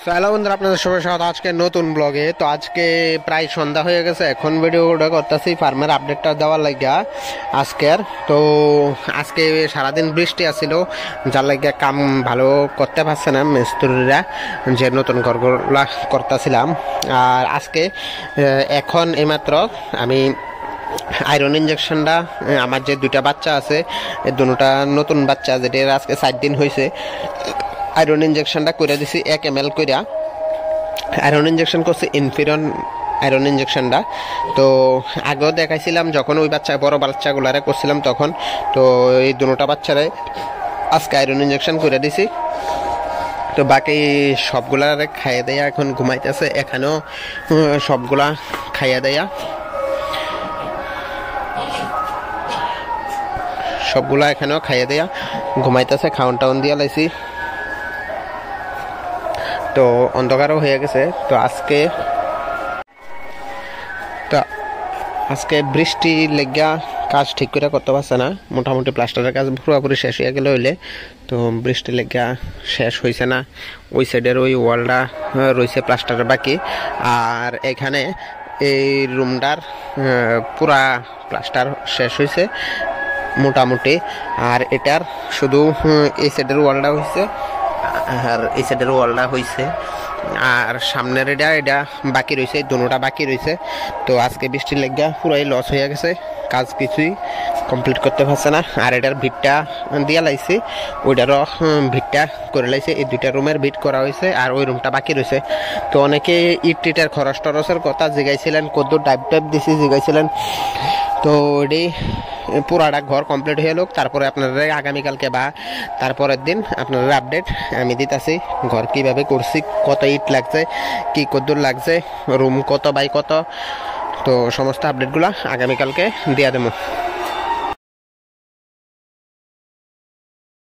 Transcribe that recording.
তো হ্যালো বন্ধুরা, আপনাদের সবাই স্বাগত আজকে নতুন ব্লগে। তো আজকে প্রায় সন্ধ্যা হয়ে গেছে, এখন ভিডিওটা করতেছি ফার্মের আপডেটটা দেওয়ার লাগিয়া আজকের। তো আজকে সারাদিন বৃষ্টি আসছিল, যার লাগিয়া কাম ভালো করতে পারছে না মিস্ত্রিরা, যে নতুন ঘরগুলা করতেছিলাম। আর আজকে এখন এইমাত্র আমি আয়রন ইঞ্জেকশনটা, আমার যে দুইটা বাচ্চা আছে এই দুটা নতুন বাচ্চা, যেটা আজকে 4 দিন হয়েছে, আয়রন ইঞ্জেকশনটা করে দিছি 1 ml কইরা। আয়রন ইঞ্জেকশন করছি ইনফিরন আয়রন ইঞ্জেকশনটা। তো আগেও দেখাইছিলাম যখন ওই বড় বাচ্চাগুলারে করছিলাম তখন। তো এই দুটা বাচ্চারে আজকে আয়রন ইঞ্জেকশন করে দিছি। তো বাকি সবগুলারে খাইয়ে দেয়া এখন ঘুমাইতেছে, এখানেও সবগুলা খাইয়ে দেয়া, সবগুলা এখানেও খাইয়ে দেয়া ঘুমাইতেছে, খাওয়ান টাউন দিয়া লাইছি। তো অন্ধকারও হয়ে গেছে। তো আজকে বৃষ্টি লেগা কাজ ঠিক করে করতে পারছে না, মোটামুটি প্লাস্টারের কাজ পুরোপুরি শেষ হয়ে গেলে হইলে। তো বৃষ্টি লেগা শেষ হয়েছে না, ওই সাইডের ওই ওয়ালটা রয়েছে প্লাস্টারের বাকি। আর এখানে এই রুমটার পুরা প্লাস্টার শেষ হয়েছে মোটামুটি। আর এটার শুধু এই সাইডের ওয়ালটা হয়েছে, আর এই সাইডের ওয়ালটা হয়েছে, আর সামনের এটা বাকি রয়েছে, দুটোটা বাকি রয়েছে। তো আজকে বৃষ্টির লেগা পুরাই লস হয়ে গেছে, কাজ কিছুই কমপ্লিট করতে পারছে না। আর এটার ভিটটা দিয়া লাইছি, ওইটারও ভিটটা করে লাইছে, এই দুইটা রুমের ভিট করা হয়েছে, আর ওই রুমটা বাকি রয়েছে। তো অনেকে ইট টিটের খরচ টরচের কথা জিগাইছিলেন, কদ্দুর টাইপ দিছি জিগাইছিলেন। তো এটি পুরাটা ঘর কমপ্লিট হয়ে লোক, তারপরে আপনারা আগামীকালকে বা তারপরের দিন আপনারা আপডেট আমি দিতেছি ঘর কিভাবে করছি, কত ইট লাগছে, কি কদ্দুর লাগছে, রুম কত বাই কত। তো সমস্ত আপডেটগুলো আগামীকালকে দিয়ে দেবো।